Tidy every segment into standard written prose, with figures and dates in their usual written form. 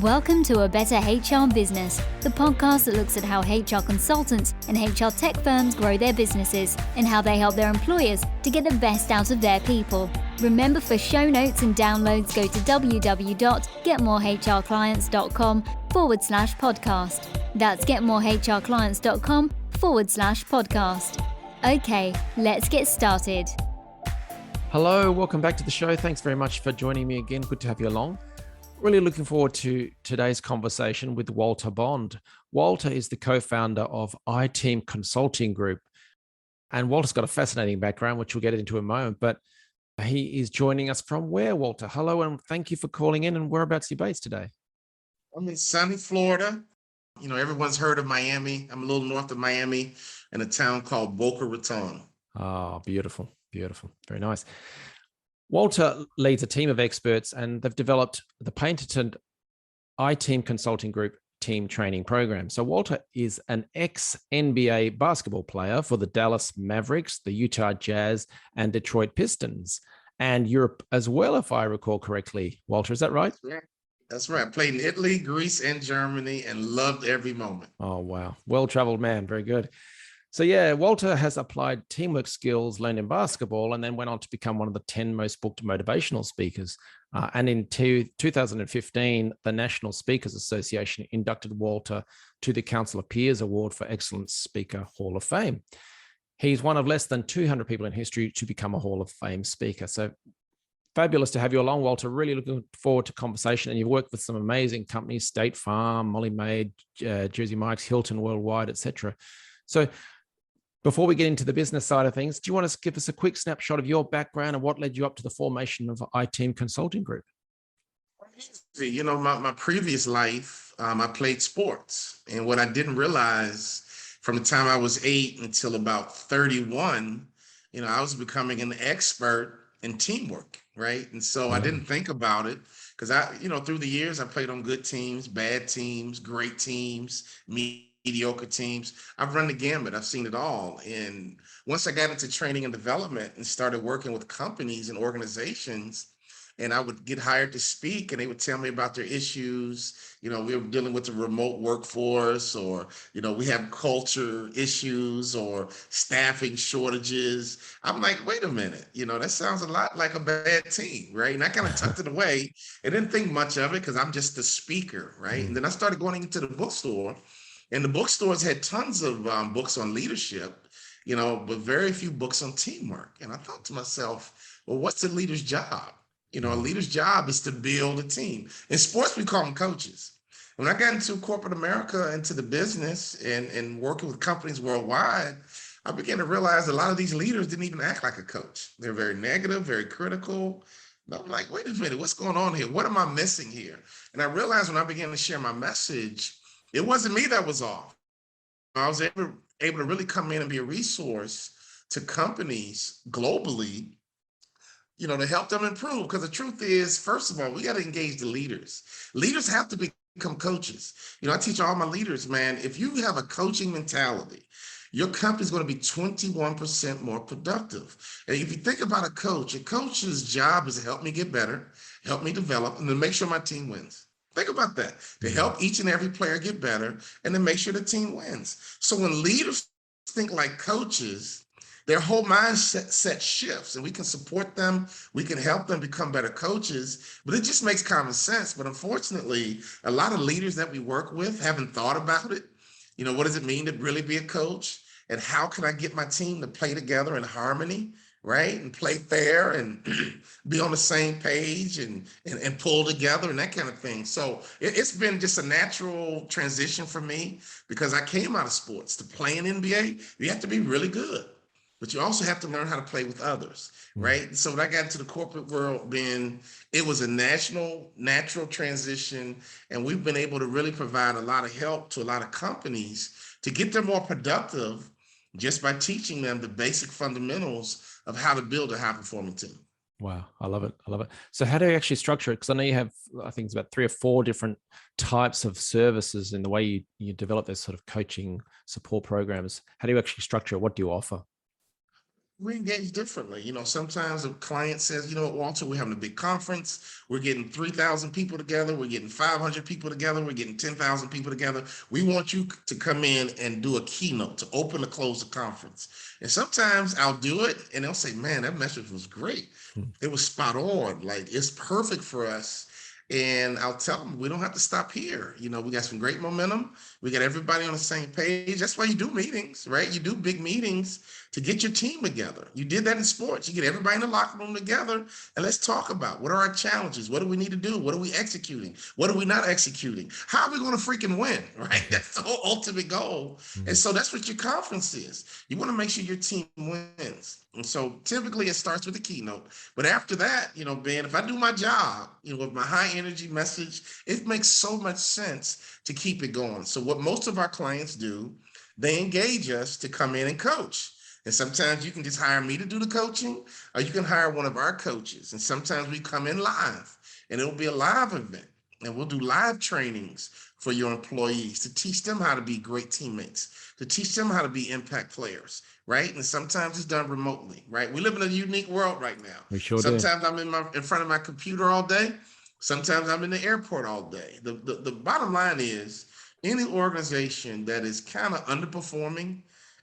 Welcome to A Better HR Business, the podcast that looks at how HR consultants and HR tech firms grow their businesses and how they help their employers to get the best out of their people. Remember, for show notes and downloads, go to www.getmorehrclients.com/podcast. That's getmorehrclients.com/podcast. Okay, let's get started. Hello, welcome back to the show. Thanks very much for joining me again. Good to have you along. Really looking forward to today's conversation with Walter Bond. Walter is the co-founder of iTeam Consulting Group. And Walter's got a fascinating background, which we'll get into in a moment, but he is joining us from where, Walter? Hello, and thank you for calling in. And whereabouts are you based today? I'm in sunny Florida. You know, everyone's heard of Miami. I'm a little north of Miami in a town called Boca Raton. Oh, beautiful, beautiful. Very nice. Walter leads a team of experts, and they've developed the patented iTeam Consulting Group team training program. So Walter is an ex-NBA basketball player for the Dallas Mavericks, the Utah Jazz, and Detroit Pistons, and Europe as well, if I recall correctly. Walter, is that right? Yeah, that's right. I played in Italy, Greece, and Germany, and loved every moment. Oh, wow. Well-traveled man. Very good. So yeah, Walter has applied teamwork skills learned in basketball and then went on to become one of the 10 most booked motivational speakers. And in 2015, the National Speakers Association inducted Walter to the Council of Peers Award for Excellence Speaker Hall of Fame. He's one of less than 200 people in history to become a Hall of Fame speaker. So fabulous to have you along, Walter. Really looking forward to conversation. And you've worked with some amazing companies, State Farm, Molly Maid, Jersey Mike's, Hilton Worldwide, etc. So before we get into the business side of things, do you want to give us a quick snapshot of your background and what led you up to the formation of iTeam Consulting Group? You know, my previous life, I played sports. And what I didn't realize from the time I was 8 until about 31, you know, I was becoming an expert in teamwork, right? And so I didn't think about it because through the years, I played on good teams, bad teams, great teams, mediocre teams. I've run the gamut. I've seen it all. And once I got into training and development and started working with companies and organizations, and I would get hired to speak and they would tell me about their issues. You know, we were dealing with a remote workforce, or, you know, we have culture issues or staffing shortages. I'm like, wait a minute, you know, that sounds a lot like a bad team, right? And I kind of tucked it away and didn't think much of it because I'm just the speaker, right? And then I started going into the bookstore. And the bookstores had tons of books on leadership, you know, but very few books on teamwork. And I thought to myself, well, what's a leader's job? You know, a leader's job is to build a team. In sports, we call them coaches. When I got into corporate America, into the business and working with companies worldwide, I began to realize a lot of these leaders didn't even act like a coach. They're very negative, very critical. And I'm like, wait a minute, what's going on here? What am I missing here? And I realized when I began to share my message, it wasn't me that was off. I was able to really come in and be a resource to companies globally, you know, to help them improve. Because the truth is, first of all, we got to engage the leaders. Leaders have to become coaches. You know, I teach all my leaders, man, if you have a coaching mentality, your company's going to be 21% more productive. And if you think about a coach's job is to help me get better, help me develop, and to make sure my team wins. Think about that, to help each and every player get better and to make sure the team wins. So when leaders think like coaches, their whole mindset shifts, and we can support them. We can help them become better coaches, but it just makes common sense. But unfortunately, a lot of leaders that we work with haven't thought about it. You know, what does it mean to really be a coach? And how can I get my team to play together in harmony? Right? And play fair and be on the same page and pull together and that kind of thing. So it's been just a natural transition for me because I came out of sports. To play in NBA, you have to be really good, but you also have to learn how to play with others, right? So when I got into the corporate world, Ben, it was a natural transition. And we've been able to really provide a lot of help to a lot of companies to get them more productive just by teaching them the basic fundamentals of how to build a high-performing team. Wow, I love it. I love it. So how do you actually structure it? Because I know you have, I think it's about 3 or 4 different types of services in the way you develop those sort of coaching support programs. How do you actually structure it? What do you offer? We engage differently. Sometimes a client says, Walter, we're having a big conference. We're getting 3,000 people together. We're getting 500 people together. We're getting 10,000 people together. We want you to come in and do a keynote to open and close the conference. And sometimes I'll do it and they'll say, man, that message was great. It was spot on. Like, it's perfect for us. And I'll tell them, we don't have to stop here. We got some great momentum. We got everybody on the same page. That's why you do meetings, right? You do big meetings to get your team together. You did that in sports. You get everybody in the locker room together and let's talk about what are our challenges? What do we need to do? What are we executing? What are we not executing? How are we going to freaking win, right? That's the whole ultimate goal. And so that's what your conference is. You want to make sure your team wins. And so typically it starts with a keynote. But after that, Ben, if I do my job, with my high energy message, it makes so much sense to keep it going. So what most of our clients do, they engage us to come in and coach. And sometimes you can just hire me to do the coaching, or you can hire one of our coaches. And sometimes we come in live and it'll be a live event. And we'll do live trainings for your employees to teach them how to be great teammates, to teach them how to be impact players, right? And sometimes it's done remotely, right? We live in a unique world right now. We sure do. Sometimes I'm in front of my computer all day. Sometimes I'm in the airport all day. The bottom line is, any organization that is kind of underperforming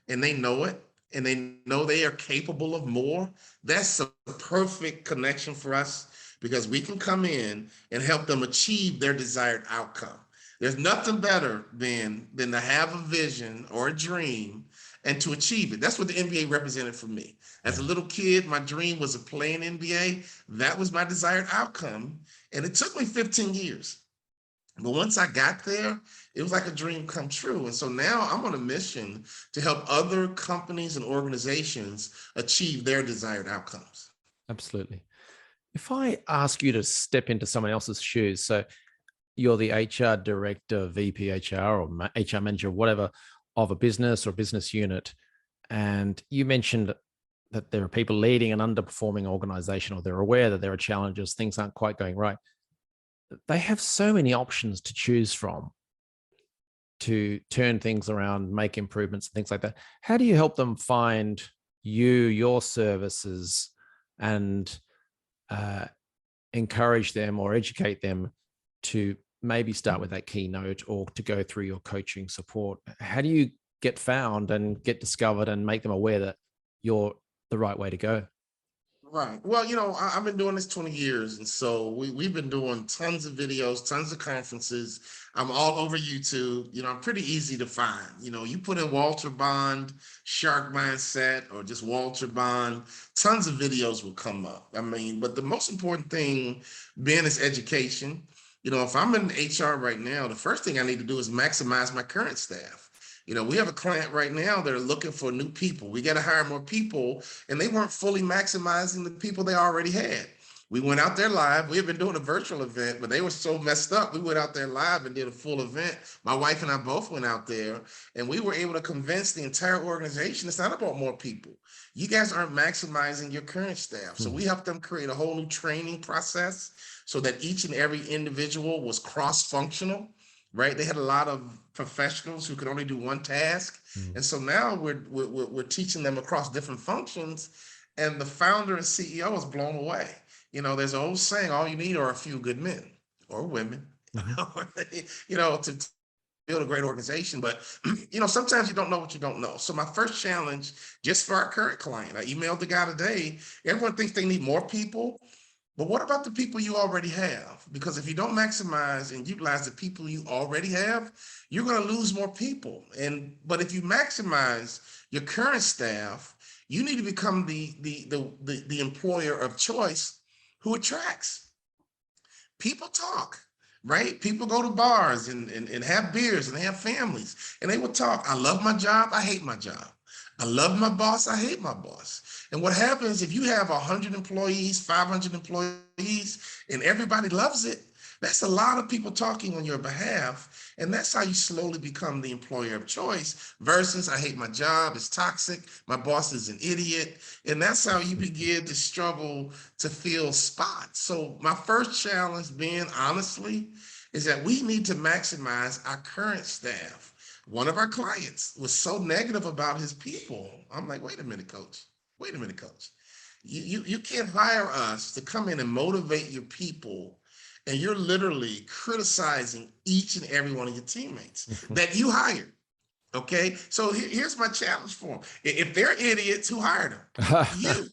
and they know it, and they know they are capable of more, that's a perfect connection for us, because we can come in and help them achieve their desired outcome. There's nothing better than to have a vision or a dream and to achieve it. That's what the NBA represented for me. As a little kid, my dream was to play in NBA. That was my desired outcome. And it took me 15 years. But once I got there, it was like a dream come true. And so now I'm on a mission to help other companies and organizations achieve their desired outcomes. Absolutely. If I ask you to step into someone else's shoes, so you're the HR director, VP HR, or HR manager, whatever, of a business or business unit, and you mentioned that there are people leading an underperforming organization, or they're aware that there are challenges, things aren't quite going right. They have so many options to choose from to turn things around, make improvements, and things like that. How do you help them find your services, and encourage them or educate them to maybe start with that keynote or to go through your coaching support? How do you get found and get discovered and make them aware that you're the right way to go? Right. Well, I've been doing this 20 years. And so we've been doing tons of videos, tons of conferences. I'm all over YouTube. I'm pretty easy to find. You put in Walter Bond, Shark Mindset, or just Walter Bond, tons of videos will come up. But the most important thing, Ben, is education. If I'm in HR right now, the first thing I need to do is maximize my current staff. We have a client right now that are looking for new people. We got to hire more people, and they weren't fully maximizing the people they already had. We went out there live. We had been doing a virtual event, but they were so messed up. We went out there live and did a full event. My wife and I both went out there, and we were able to convince the entire organization it's not about more people. You guys aren't maximizing your current staff. So we helped them create a whole new training process so that each and every individual was cross-functional. Right, they had a lot of professionals who could only do one task, and so now we're teaching them across different functions. And the founder and CEO is blown away. There's an old saying: all you need are a few good men or women, to build a great organization. But sometimes you don't know what you don't know. So my first challenge, just for our current client, I emailed the guy today. Everyone thinks they need more people. But what about the people you already have? Because if you don't maximize and utilize the people you already have, you're going to lose more people. But if you maximize your current staff, you need to become the employer of choice who attracts. People talk, right? People go to bars and have beers and they have families, and they will talk. I love my job. I hate my job. I love my boss. I hate my boss. And what happens if you have 100 employees, 500 employees, and everybody loves it? That's a lot of people talking on your behalf. And that's how you slowly become the employer of choice versus I hate my job, it's toxic, my boss is an idiot. And that's how you begin to struggle to fill spots. So my first challenge, Ben, honestly, is that we need to maximize our current staff. One of our clients was so negative about his people. I'm like, wait a minute, coach. Wait a minute, coach. You can't hire us to come in and motivate your people, and you're literally criticizing each and every one of your teammates that you hired. Okay, so here's my challenge for them. If they're idiots, who hired them? You.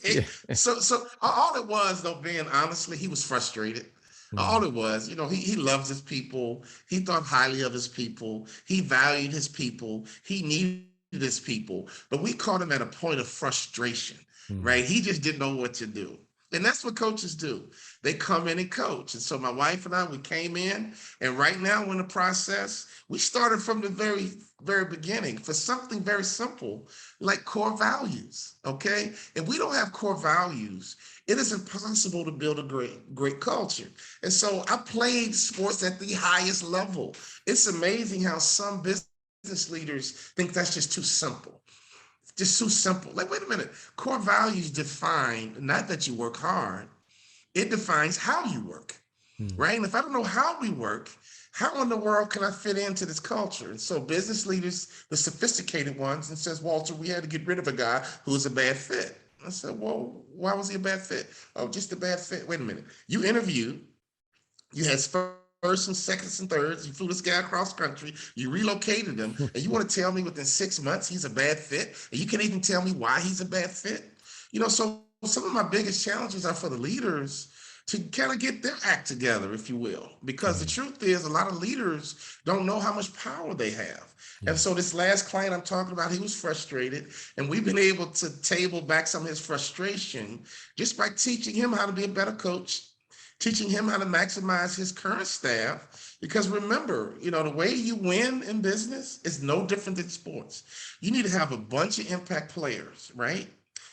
Yeah. So all it was, though, being honestly, he was frustrated. All it was, he loves his people. He thought highly of his people. He valued his people. He needed his people. But we caught him at a point of frustration, right? He just didn't know what to do. And that's what coaches do. They come in and coach. And so my wife and I, we came in, and right now we're in the process. We started from the very, very beginning for something very simple, like core values. Okay. If we don't have core values, it is impossible to build a great culture. And so I played sports at the highest level. It's amazing how some business leaders think that's just too simple. Just too simple. Like, wait a minute. Core values define not that you work hard, it defines how you work, right? And if I don't know how we work, how in the world can I fit into this culture? And so business leaders, the sophisticated ones, and says, Walter, we had to get rid of a guy who was a bad fit. I said, well, why was he a bad fit? Oh, just a bad fit. Wait a minute. You interviewed, you had first and seconds and thirds. You flew this guy across country. You relocated him, and you want to tell me within 6 months he's a bad fit? And you can't even tell me why he's a bad fit? So some of my biggest challenges are for the leaders to kind of get their act together, if you will, because the truth is a lot of leaders don't know how much power they have. And so this last client I'm talking about, he was frustrated, and we've been able to table back some of his frustration just by teaching him how to be a better coach, teaching him how to maximize his current staff. Because remember, the way you win in business is no different than sports. You need to have a bunch of impact players, right?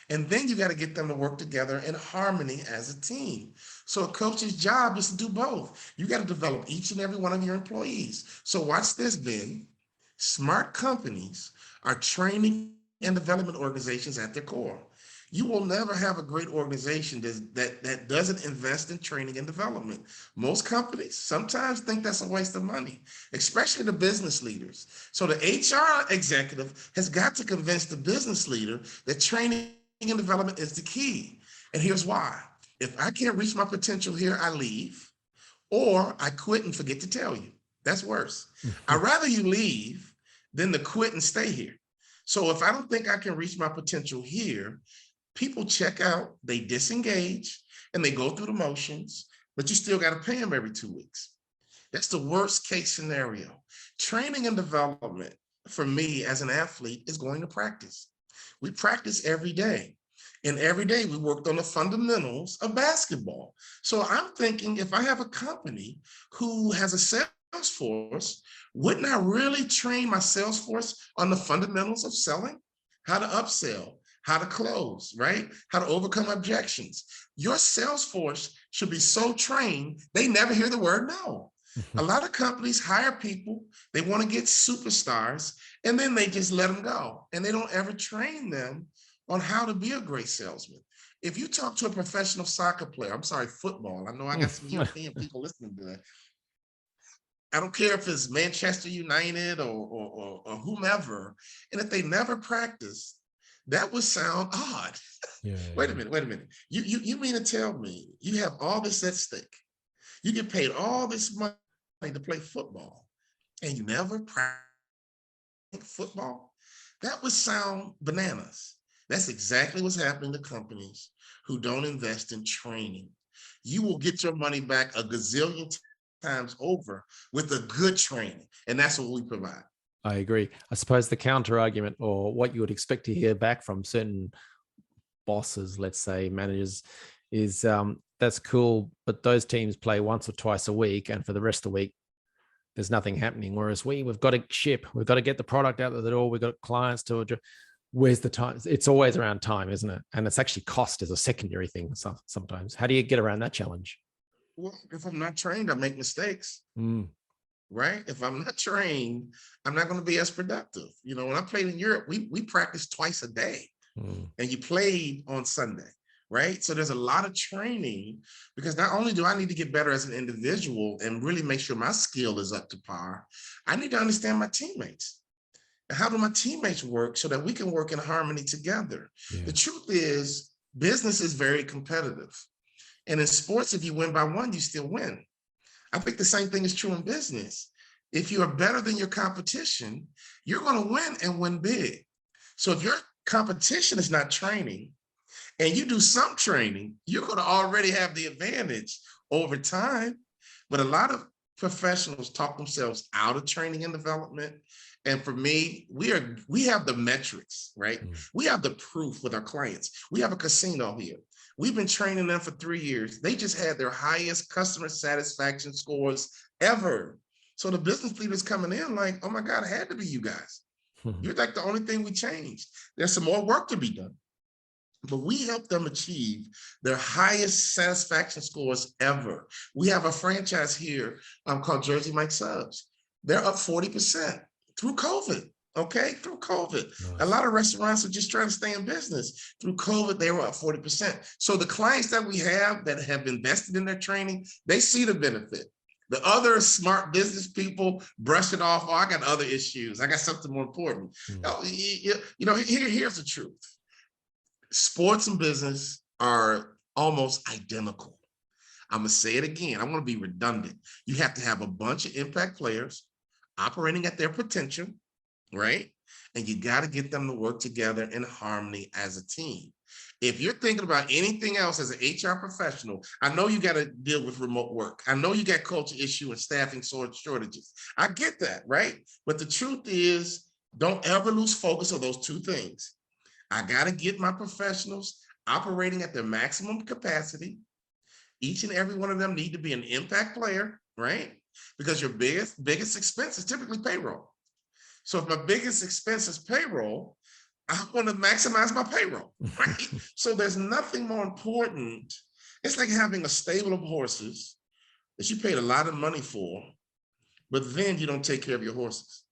And then you got to get them to work together in harmony as a team. So a coach's job is to do both. You got to develop each and every one of your employees. So watch this, Ben. Smart companies are training and development organizations at their core. You will never have a great organization that doesn't invest in training and development. Most companies sometimes think that's a waste of money, especially the business leaders. So the HR executive has got to convince the business leader that training and development is the key. And here's why. If I can't reach my potential here, I leave, or I quit and forget to tell you. That's worse. I'd rather you leave than to quit and stay here. So if I don't think I can reach my potential here, people check out, they disengage, and they go through the motions, but you still got to pay them every 2 weeks. That's the worst case scenario. Training and development for me as an athlete is going to practice. We practice every day. And every day we worked on the fundamentals of basketball. So I'm thinking, if I have a company who has a sales force, wouldn't I really train my sales force on the fundamentals of selling? How to upsell, how to close, right? How to overcome objections. Your sales force should be so trained, they never hear the word no. A lot of companies hire people, they want to get superstars, and then they just let them go. And they don't ever train them on how to be a great salesman. If you talk to a professional soccer player, I'm sorry, football, I know I got some European people listening to that. I don't care if it's Manchester United or whomever, and if they never practice, that would sound odd. Wait a minute. You mean to tell me you have all this at stake? You get paid all this money to play football, and you never practice football? That would sound bananas. That's exactly what's happening to companies who don't invest in training. You will get your money back a gazillion times over with a good training, and that's what we provide. I agree. I suppose the counter argument, or what you would expect to hear back from certain bosses, let's say managers, is that's cool, but those teams play once or twice a week, and for the rest of the week, there's nothing happening. Whereas we've got to ship, we've got to get the product out of the door, we've got clients to address. Where's the time? It's always around time, isn't it? And it's actually cost is a secondary thing sometimes. How do you get around that challenge? Well, if I'm not trained, I make mistakes. Right? If I'm not trained, I'm not going to be as productive. When I played in Europe, we practiced twice a day, and you played on Sunday, right? So there's a lot of training, because not only do I need to get better as an individual and really make sure my skill is up to par, I need to understand my teammates. How do my teammates work so that we can work in harmony together? Yeah. The truth is, business is very competitive. And in sports, if you win by one, you still win. I think the same thing is true in business. If you are better than your competition, you're going to win and win big. So if your competition is not training and you do some training, you're going to already have the advantage over time. But a lot of professionals talk themselves out of training and development. And for me, we have the metrics, right? We have the proof with our clients. We have a casino here. We've been training them for 3 years. They just had their highest customer satisfaction scores ever. So the business leaders coming in like, oh my God, it had to be you guys. You're like the only thing we changed. There's some more work to be done. But we help them achieve their highest satisfaction scores ever. We have a franchise here called Jersey Mike Subs. They're up 40% through COVID. Okay, through COVID. Nice. A lot of restaurants are just trying to stay in business. Through COVID, they were up 40%. So the clients that we have that have invested in their training, they see the benefit. The other smart business people brush it off. Oh, I got other issues. I got something more important. Here's the truth. Sports and business are almost identical. I'm going to say it again. I want to be redundant. You have to have a bunch of impact players operating at their potential, right? And you got to get them to work together in harmony as a team. If you're thinking about anything else as an HR professional, I know you got to deal with remote work. I know you got culture issue and staffing shortages. I get that, right? But the truth is, don't ever lose focus on those two things. I got to get my professionals operating at their maximum capacity. Each and every one of them need to be an impact player, right? Because your biggest expense is typically payroll. So if my biggest expense is payroll, I want to maximize my payroll, right? So there's nothing more important. It's like having a stable of horses that you paid a lot of money for, but then you don't take care of your horses,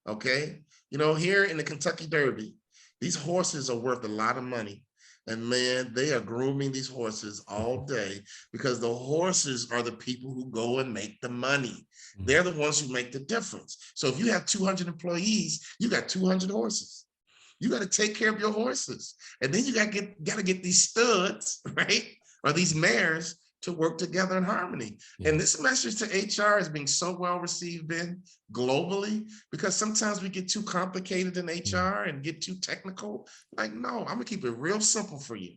okay? Here in the Kentucky Derby, these horses are worth a lot of money. And man, they are grooming these horses all day because the horses are the people who go and make the money. They're the ones who make the difference. So if you have 200 employees, you got 200 horses. You got to take care of your horses. And then you got to get these studs, right? Or these mares to work together in harmony. And this message to HR is being so well received, Ben, globally, because sometimes we get too complicated in HR and get too technical. Like, no, I'm gonna keep it real simple for you.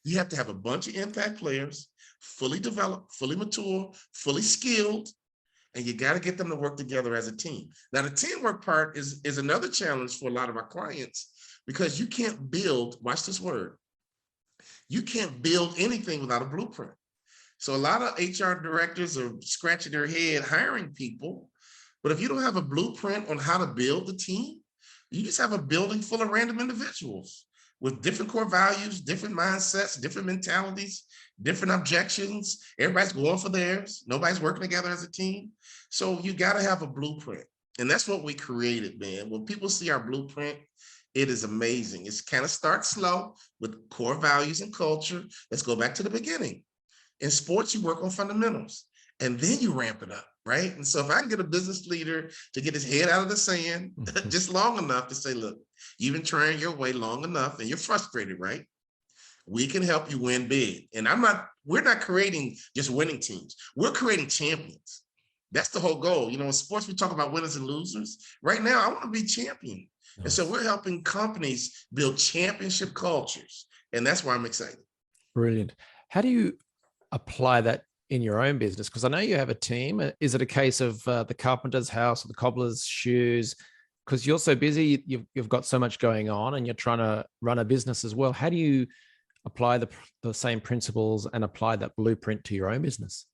You have to have a bunch of impact players, fully developed, fully mature, fully skilled, and you got to get them to work together as a team. Now, the teamwork part is another challenge for a lot of our clients because you can't build, watch this word, you can't build anything without a blueprint. So a lot of HR directors are scratching their head hiring people, but if you don't have a blueprint on how to build the team, you just have a building full of random individuals with different core values, different mindsets, different mentalities, different objections. Everybody's going for theirs. Nobody's working together as a team. So you got to have a blueprint. And that's what we created, man. When people see our blueprint, it is amazing. It's kind of starts slow with core values and culture. Let's go back to the beginning. In sports, you work on fundamentals and then you ramp it up, right? And so if I can get a business leader to get his head out of the sand just long enough to say, look, you've been trying your way long enough and you're frustrated, right? We can help you win big. And we're not creating just winning teams. We're creating champions. That's the whole goal. In sports, we talk about winners and losers. Right now, I want to be champion. Nice. And so we're helping companies build championship cultures. And that's why I'm excited. Brilliant. How do you apply that in your own business? Because I know you have a team. Is it a case of the carpenter's house or the cobbler's shoes? Because you're so busy, you've got so much going on and you're trying to run a business as well. How do you apply the same principles and apply that blueprint to your own business?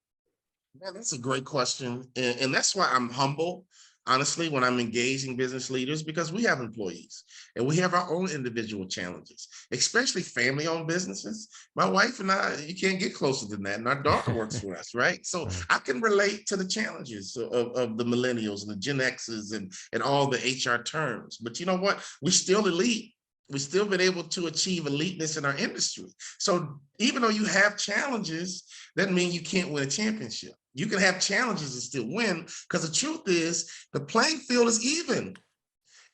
Man, that's a great question. And that's why I'm humble, honestly, when I'm engaging business leaders, because we have employees and we have our own individual challenges, especially family-owned businesses. My wife and I, you can't get closer than that. And our daughter works for us, right? So I can relate to the challenges of the millennials and the Gen X's and all the HR terms. But you know what? We're still elite. We've still been able to achieve eliteness in our industry. So even though you have challenges, doesn't mean you can't win a championship. You can have challenges and still win, because the truth is the playing field is even.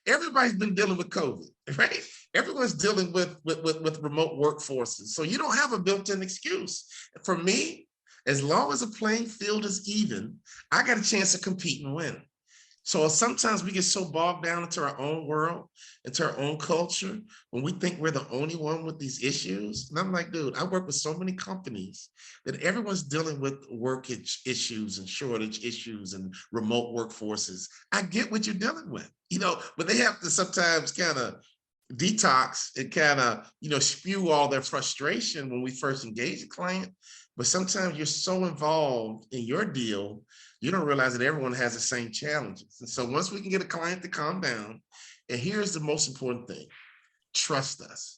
Everybody's been dealing with COVID, right? Everyone's dealing with remote workforces. So you don't have a built-in excuse. For me, as long as the playing field is even, I got a chance to compete and win. So sometimes we get so bogged down into our own world, into our own culture, when we think we're the only one with these issues. And I'm like, dude, I work with so many companies that everyone's dealing with workage issues and shortage issues and remote workforces. I get what you're dealing with, but they have to sometimes kind of detox and kind of, spew all their frustration when we first engage a client. But sometimes you're so involved in your deal, you don't realize that everyone has the same challenges. And so once we can get a client to calm down, and here's the most important thing, trust us.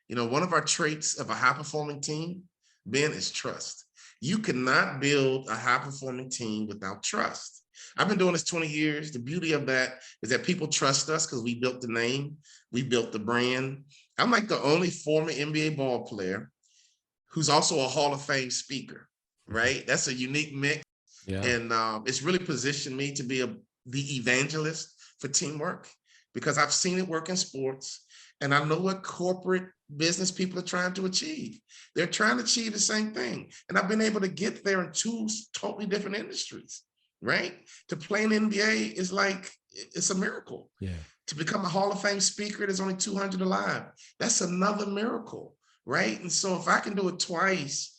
One of our traits of a high-performing team, Ben, is trust. You cannot build a high-performing team without trust. I've been doing this 20 years. The beauty of that is that people trust us because we built the name, we built the brand. I'm like the only former NBA ball player who's also a Hall of Fame speaker, right? That's a unique mix. Yeah. And it's really positioned me to be the evangelist for teamwork, because I've seen it work in sports, and I know what corporate business people are trying to achieve. They're trying to achieve the same thing. And I've been able to get there in two totally different industries, right? To play in the NBA is like, it's a miracle. Yeah. To become a Hall of Fame speaker, there's only 200 alive. That's another miracle, right? And so if I can do it twice,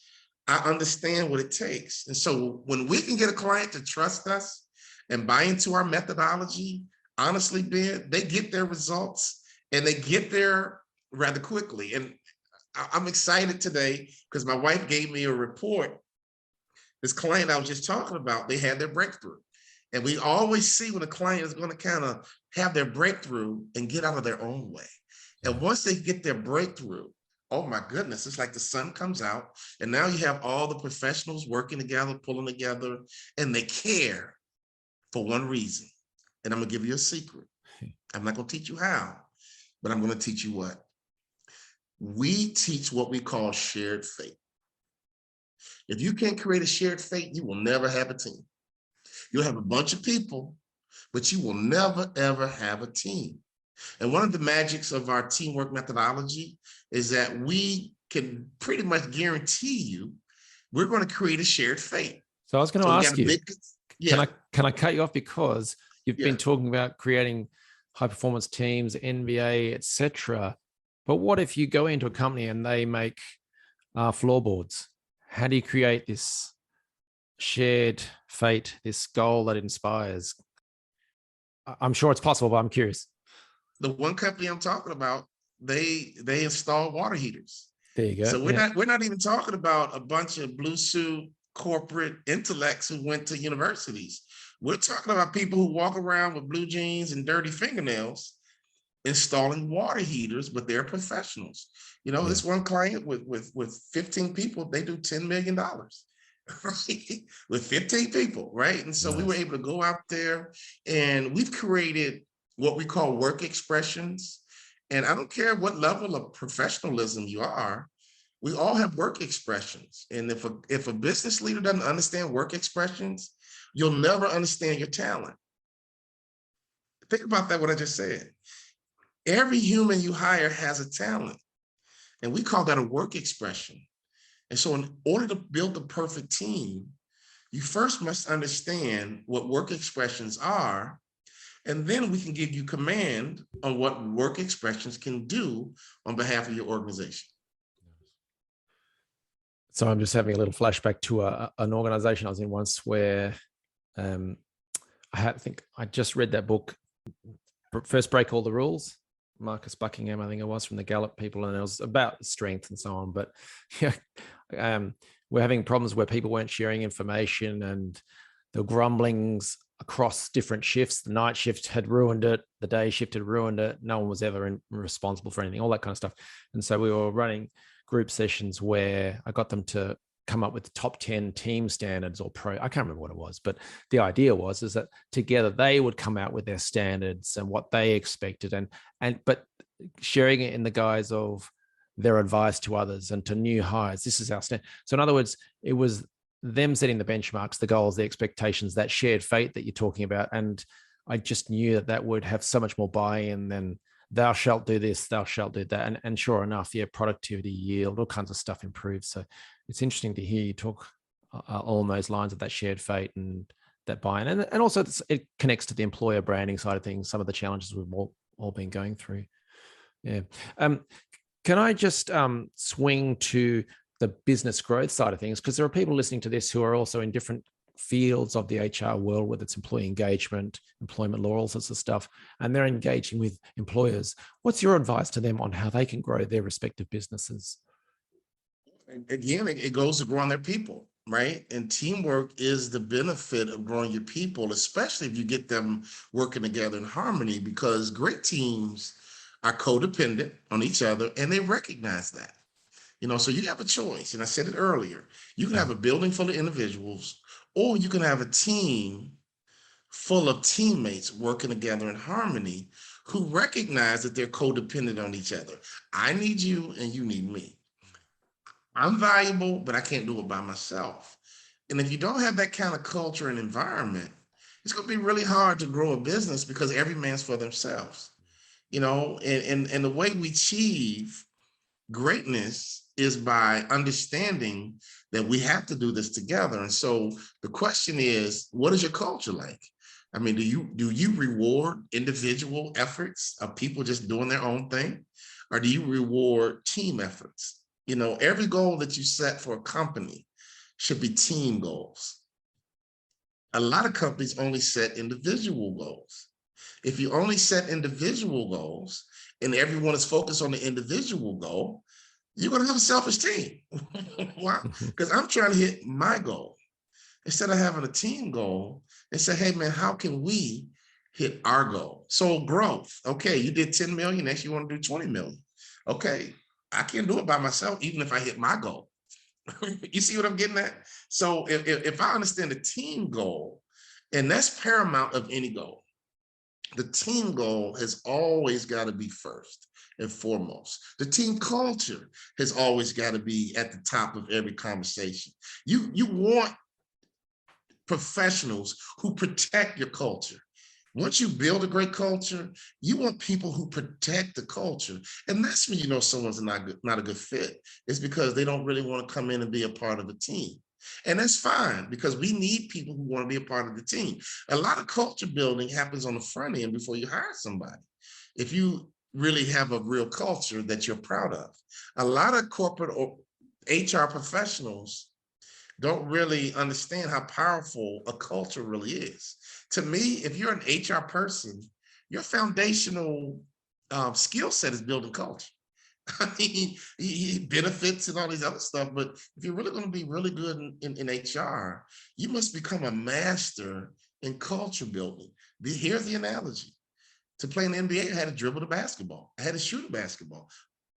I understand what it takes. And so when we can get a client to trust us and buy into our methodology, honestly, Ben, they get their results, and they get there rather quickly. And I'm excited today because my wife gave me a report. This client I was just talking about, they had their breakthrough. And we always see when a client is going to kind of have their breakthrough and get out of their own way. And once they get their breakthrough, oh my goodness, it's like the sun comes out, and now you have all the professionals working together, pulling together, and they care for one reason. And I'm gonna give you a secret. I'm not gonna teach you how, but I'm gonna teach you what. We teach what we call shared fate. If you can't create a shared fate, you will never have a team. You'll have a bunch of people, but you will never, ever have a team. And one of the magics of our teamwork methodology is that we can pretty much guarantee you we're going to create a shared fate. So I was going to ask you, can I cut you off, because you've been talking about creating high performance teams, NBA, etc. But what if you go into a company and they make floorboards? How do you create this shared fate, this goal that inspires? I'm sure it's possible, but I'm curious. The one company I'm talking about, they install water heaters. There you go. So we're not even talking about a bunch of blue suit corporate intellects who went to universities. We're talking about people who walk around with blue jeans and dirty fingernails installing water heaters, but they're professionals. This one client with 15 people, they do $10 million. Right? With 15 people, right? And so we were able to go out there, and we've created what we call work expressions. And I don't care what level of professionalism you are, we all have work expressions. And if a business leader doesn't understand work expressions, you'll never understand your talent. Think about that, what I just said. Every human you hire has a talent, and we call that a work expression. And so in order to build the perfect team, you first must understand what work expressions are, and then we can give you command on what work expressions can do on behalf of your organization. So I'm just having a little flashback to an organization I was in once where I think I just read that book, First Break All the Rules. Marcus Buckingham, I think it was, from the Gallup people, and it was about strength and so on. But we're having problems where people weren't sharing information, and the grumblings across different shifts. The night shift had ruined it. The day shift had ruined it. No one was ever responsible for anything, all that kind of stuff. And so we were running group sessions where I got them to come up with the top 10 team standards or I can't remember what it was, but the idea was that together they would come out with their standards and what they expected, but sharing it in the guise of their advice to others and to new hires. This is our standard. So in other words, it was them setting the benchmarks, the goals, the expectations, that shared fate that you're talking about. And I just knew that would have so much more buy-in than thou shalt do this, thou shalt do that. And sure enough, yeah, productivity, yield, all kinds of stuff improves. So it's interesting to hear you talk along those lines of that shared fate and that buy-in. And also it connects to the employer branding side of things, some of the challenges we've all been going through. Yeah. Can I just swing to the business growth side of things? Because there are people listening to this who are also in different fields of the HR world, whether it's employee engagement, employment law, all sorts of stuff, and they're engaging with employers. What's your advice to them on how they can grow their respective businesses? Again, it goes to growing their people, right? And teamwork is the benefit of growing your people, especially if you get them working together in harmony, because great teams are codependent on each other and they recognize that. So you have a choice. And I said it earlier, you can have a building full of individuals, or you can have a team full of teammates working together in harmony who recognize that they're codependent on each other. I need you and you need me. I'm valuable, but I can't do it by myself. And if you don't have that kind of culture and environment, it's going to be really hard to grow a business because every man's for themselves. And the way we achieve greatness is by understanding that we have to do this together. And so the question is, what is your culture like? I mean, do you reward individual efforts of people just doing their own thing? Or do you reward team efforts? Every goal that you set for a company should be team goals. A lot of companies only set individual goals. If you only set individual goals and everyone is focused on the individual goal, you're going to have a selfish team. Why? Because I'm trying to hit my goal. Instead of having a team goal and say, hey, man, how can we hit our goal? So growth. Okay, you did 10 million. Next, you want to do 20 million. Okay, I can't do it by myself, even if I hit my goal. You see what I'm getting at? So if I understand the team goal, and that's paramount of any goal, the team goal has always got to be first and foremost. The team culture has always got to be at the top of every conversation. You want professionals who protect your culture. Once you build a great culture, you want people who protect the culture. And that's when you know someone's not a good fit. It's because they don't really want to come in and be a part of the team. And that's fine, because we need people who want to be a part of the team. A lot of culture building happens on the front end before you hire somebody. If you really have a real culture that you're proud of. A lot of corporate or HR professionals don't really understand how powerful a culture really is. To me, if you're an HR person, your foundational skill set is building culture. I mean, benefits and all these other stuff, but if you're really going to be really good in HR, you must become a master in culture building. Here's the analogy. To play in the NBA, I had to dribble the basketball. I had to shoot a basketball.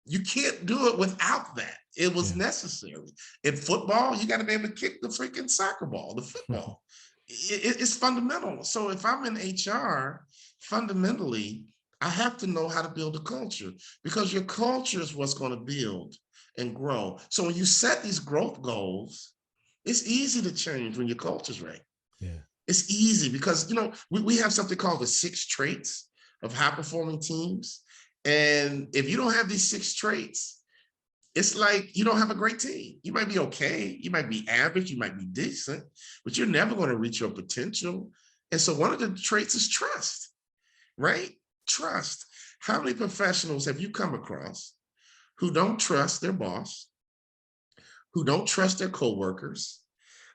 You can't do it without that. It was necessary. In football, you got to be able to kick the freaking soccer ball, the football. It's fundamental. So if I'm in HR, fundamentally, I have to know how to build a culture, because your culture is what's going to build and grow. So when you set these growth goals, it's easy to change when your culture's right. Yeah. It's easy because, we have something called the 6 traits of high-performing teams. And if you don't have these 6 traits, it's like you don't have a great team. You might be okay. You might be average. You might be decent, but you're never going to reach your potential. And so one of the traits is trust, right? Trust. How many professionals have you come across who don't trust their boss, who don't trust their coworkers,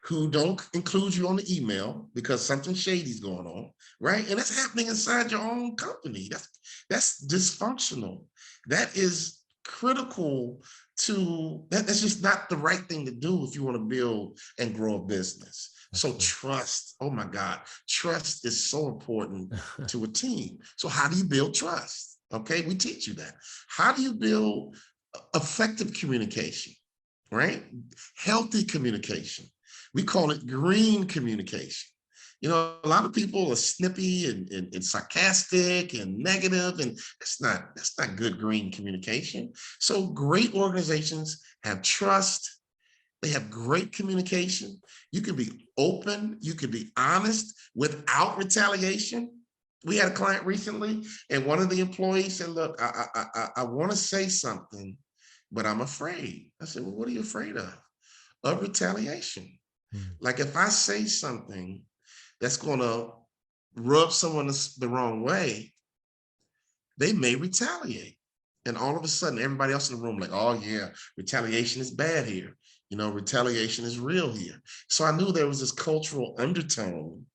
who don't include you on the email because something shady is going on, right? And that's happening inside your own company. That's dysfunctional. That is critical to, that's just not the right thing to do if you want to build and grow a business. So trust, oh my God, trust is so important to a team. So how do you build trust? Okay, we teach you that. How do you build effective communication, right? Healthy communication. We call it green communication. A lot of people are snippy and sarcastic and negative, and that's not good green communication. So great organizations have trust. They have great communication. You can be open. You can be honest without retaliation. We had a client recently, and one of the employees said, "Look, I want to say something, but I'm afraid." I said, "Well, what are you afraid of?" Of retaliation. Mm. Like if I say something that's going to rub someone the wrong way, they may retaliate. And all of a sudden, everybody else in the room, like, "Oh, yeah, retaliation is bad here. Retaliation is real here." So I knew there was this cultural undertone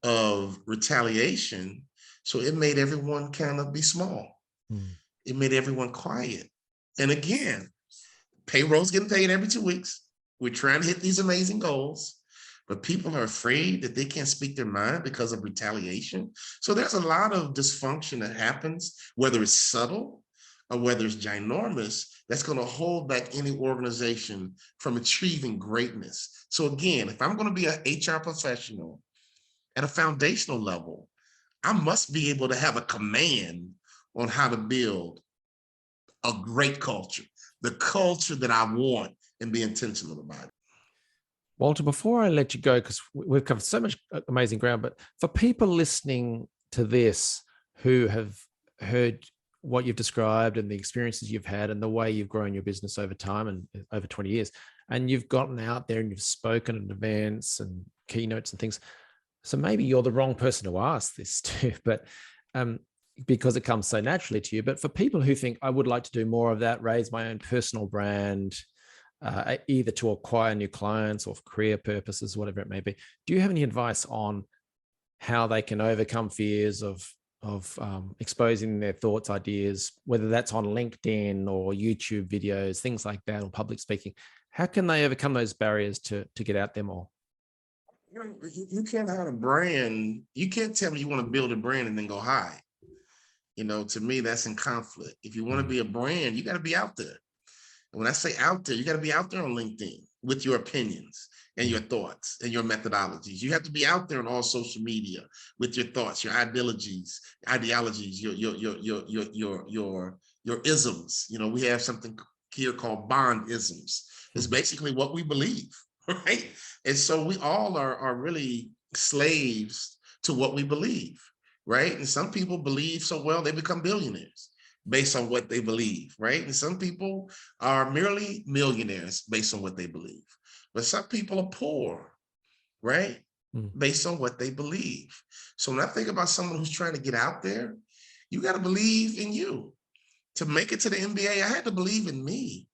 of retaliation. So it made everyone kind of be small. Mm. It made everyone quiet. And again, payroll's getting paid every 2 weeks. We're trying to hit these amazing goals, but people are afraid that they can't speak their mind because of retaliation. So there's a lot of dysfunction that happens, whether it's subtle or whether it's ginormous, that's going to hold back any organization from achieving greatness. So again, if I'm going to be an HR professional at a foundational level, I must be able to have a command on how to build a great culture, the culture that I want, and be intentional about it. Walter, before I let you go, because we've covered so much amazing ground, but for people listening to this who have heard what you've described and the experiences you've had and the way you've grown your business over time and over 20 years, and you've gotten out there and you've spoken at events and keynotes and things. So maybe you're the wrong person to ask this to, but because it comes so naturally to you. But for people who think, I would like to do more of that, raise my own personal brand, either to acquire new clients or for career purposes, whatever it may be, do you have any advice on how they can overcome fears of exposing their thoughts, ideas, whether that's on LinkedIn or YouTube videos, things like that, or public speaking? How can they overcome those barriers to get out there more? You can't have a brand. You can't tell me you want to build a brand and then go hide. To me, that's in conflict. If you want to be a brand, you got to be out there. And when I say out there, you got to be out there on LinkedIn with your opinions and your thoughts and your methodologies. You have to be out there on all social media with your thoughts, your ideologies, your isms. We have something here called bond isms. It's basically what we believe, right? And so we all are really slaves to what we believe, right? And some people believe so well, they become billionaires based on what they believe, right? And some people are merely millionaires based on what they believe. But some people are poor, right? Based on what they believe. So when I think about someone who's trying to get out there, you got to believe in you. To make it to the NBA, I had to believe in me.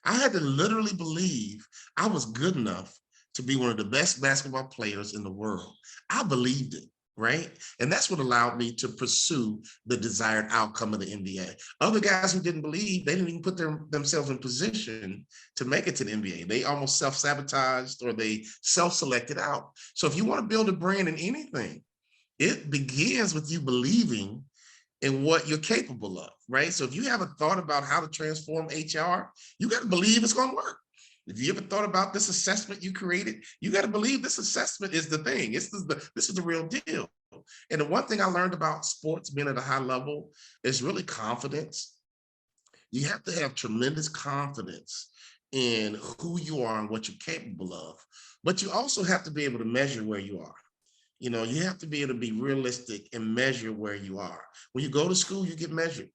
I had to literally believe I was good enough to be one of the best basketball players in the world. I believed it, right? And that's what allowed me to pursue the desired outcome of the NBA. Other guys who didn't believe, they didn't even put themselves in position to make it to the NBA. They almost self-sabotaged or they self-selected out. So if you want to build a brand in anything, it begins with you believing in what you're capable of, right? So if you haven't thought about how to transform HR, you got to believe it's going to work. If you ever thought about this assessment you created, you got to believe this assessment is the thing. This is the real deal. And the one thing I learned about sports being at a high level is really confidence. You have to have tremendous confidence in who you are and what you're capable of. But you also have to be able to measure where you are. You have to be able to be realistic and measure where you are. When you go to school, you get measured.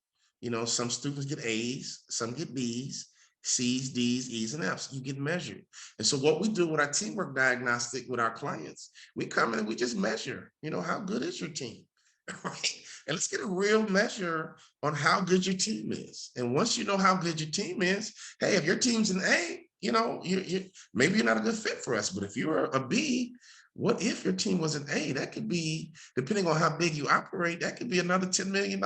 Some students get A's, some get B's, C's, D's, E's, and F's. You get measured. And so what we do with our teamwork diagnostic with our clients, we come in and we just measure, how good is your team? Right? And let's get a real measure on how good your team is. And once you know how good your team is, hey, if your team's an A, maybe you're not a good fit for us. But if you're a B, what if your team was an A? That could be, depending on how big you operate, that could be another $10 million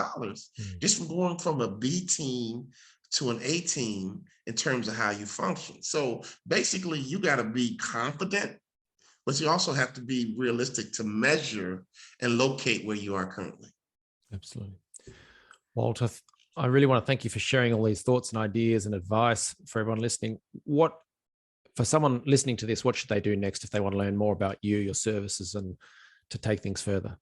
just from going from a B team to an A team in terms of how you function. So basically, you got to be confident, but you also have to be realistic to measure and locate where you are currently. Absolutely. Walter, I really want to thank you for sharing all these thoughts and ideas and advice for everyone listening. For someone listening to this, what should they do next if they want to learn more about you, your services, and to take things further?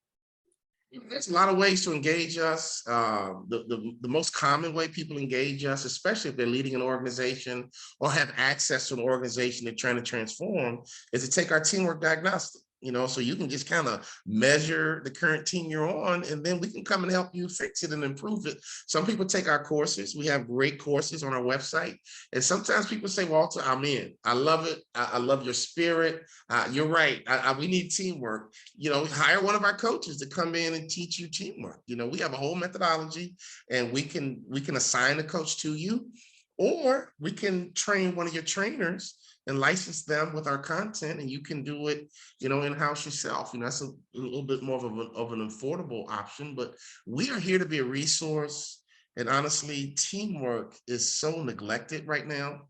There's a lot of ways to engage us. The most common way people engage us, especially if they're leading an organization or have access to an organization they're trying to transform, is to take our teamwork diagnostic. so you can just kind of measure the current team you're on, and then we can come and help you fix it and improve it. Some people take our courses. We have great courses on our website. And sometimes people say, Walter, I'm in. I love it. I love your spirit. You're right. We need teamwork. Hire one of our coaches to come in and teach you teamwork. We have a whole methodology, and we can assign a coach to you, or we can train one of your trainers and license them with our content, and you can do it, in-house yourself. That's a little bit more of an affordable option, but we are here to be a resource. And honestly, teamwork is so neglected right now.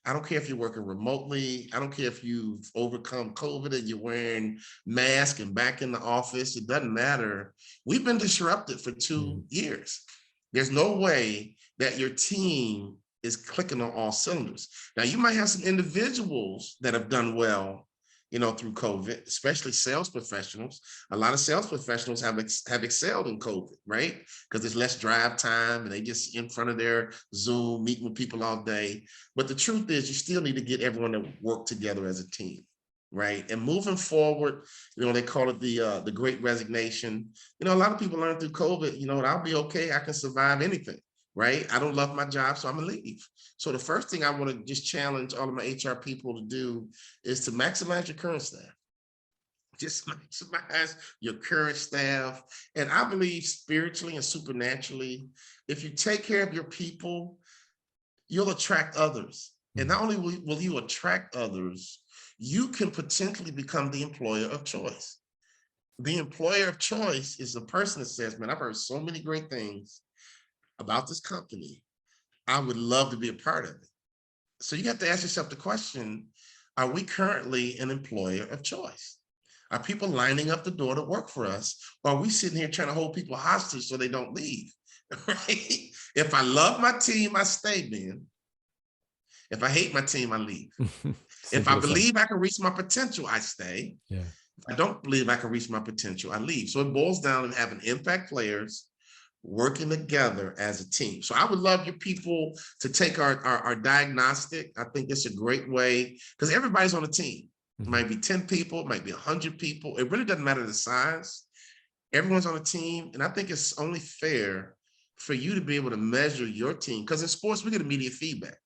I don't care if you're working remotely. I don't care if you've overcome COVID and you're wearing masks and back in the office. It doesn't matter. We've been disrupted for 2 years. There's no way that your team is clicking on all cylinders. Now, you might have some individuals that have done well, through COVID, especially sales professionals. A lot of sales professionals have excelled in COVID, right? Because there's less drive time and they just in front of their Zoom meeting with people all day. But the truth is, you still need to get everyone to work together as a team, right? And moving forward, they call it the Great Resignation. A lot of people learned through COVID, I'll be okay. I can survive anything. Right? I don't love my job, so I'm gonna leave. So the first thing I want to just challenge all of my HR people to do is to maximize your current staff. Just maximize your current staff. And I believe spiritually and supernaturally, if you take care of your people, you'll attract others. And not only will you attract others, you can potentially become the employer of choice. The employer of choice is the person that says, man, I've heard so many great things about this company. I would love to be a part of it. So you have to ask yourself the question, are we currently an employer of choice? Are people lining up the door to work for us? Or are we sitting here trying to hold people hostage so they don't leave? Right? If I love my team, I stay, man. If I hate my team, I leave. If I believe I can reach my potential, I stay. Yeah. If I don't believe I can reach my potential, I leave. So it boils down to having impact players working together as a team. So I would love your people to take our diagnostic. I think it's a great way, because everybody's on a team. It might be 10 people, it might be 100 people. It really doesn't matter the size. Everyone's on a team. And I think it's only fair for you to be able to measure your team, because in sports, we get immediate feedback.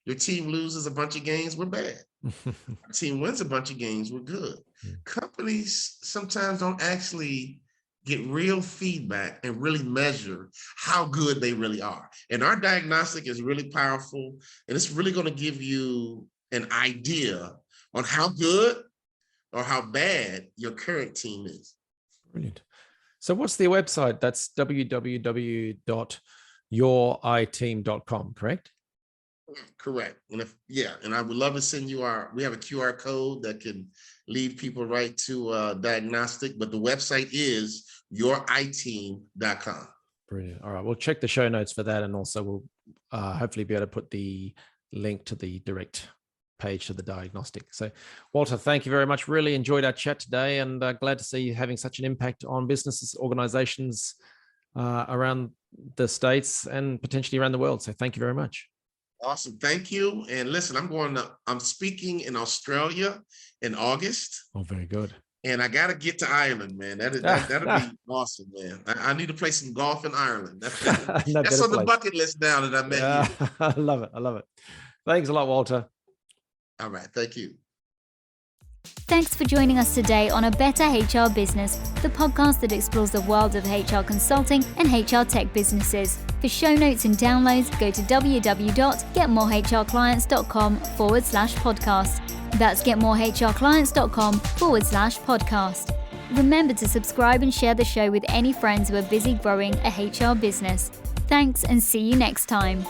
Your team loses a bunch of games, we're bad. Our team wins a bunch of games, we're good. Companies sometimes don't actually get real feedback and really measure how good they really are. And our diagnostic is really powerful, and it's really going to give you an idea on how good or how bad your current team is. Brilliant. So what's the website? That's www.youriteam.com, correct? Correct. And I would love to send you we have a QR code that can lead people right to diagnostic, but the website is youriteam.com. Brilliant. All right. We'll check the show notes for that. And also we'll hopefully be able to put the link to the direct page to the diagnostic. So Walter, thank you very much. Really enjoyed our chat today, and glad to see you having such an impact on businesses, organizations around the States and potentially around the world. So thank you very much. Awesome. Thank you. And listen, I'm speaking in Australia in August. Oh, very good. And I got to get to Ireland, man. That'll be awesome, man. I need to play some golf in Ireland. That's on the bucket list now that I met you. I love it. I love it. Thanks a lot, Walter. All right. Thank you. Thanks for joining us today on A Better HR Business, the podcast that explores the world of HR consulting and HR tech businesses. For show notes and downloads, go to www.getmorehrclients.com/podcast. That's getmorehrclients.com/podcast. Remember to subscribe and share the show with any friends who are busy growing a HR business. Thanks, and see you next time.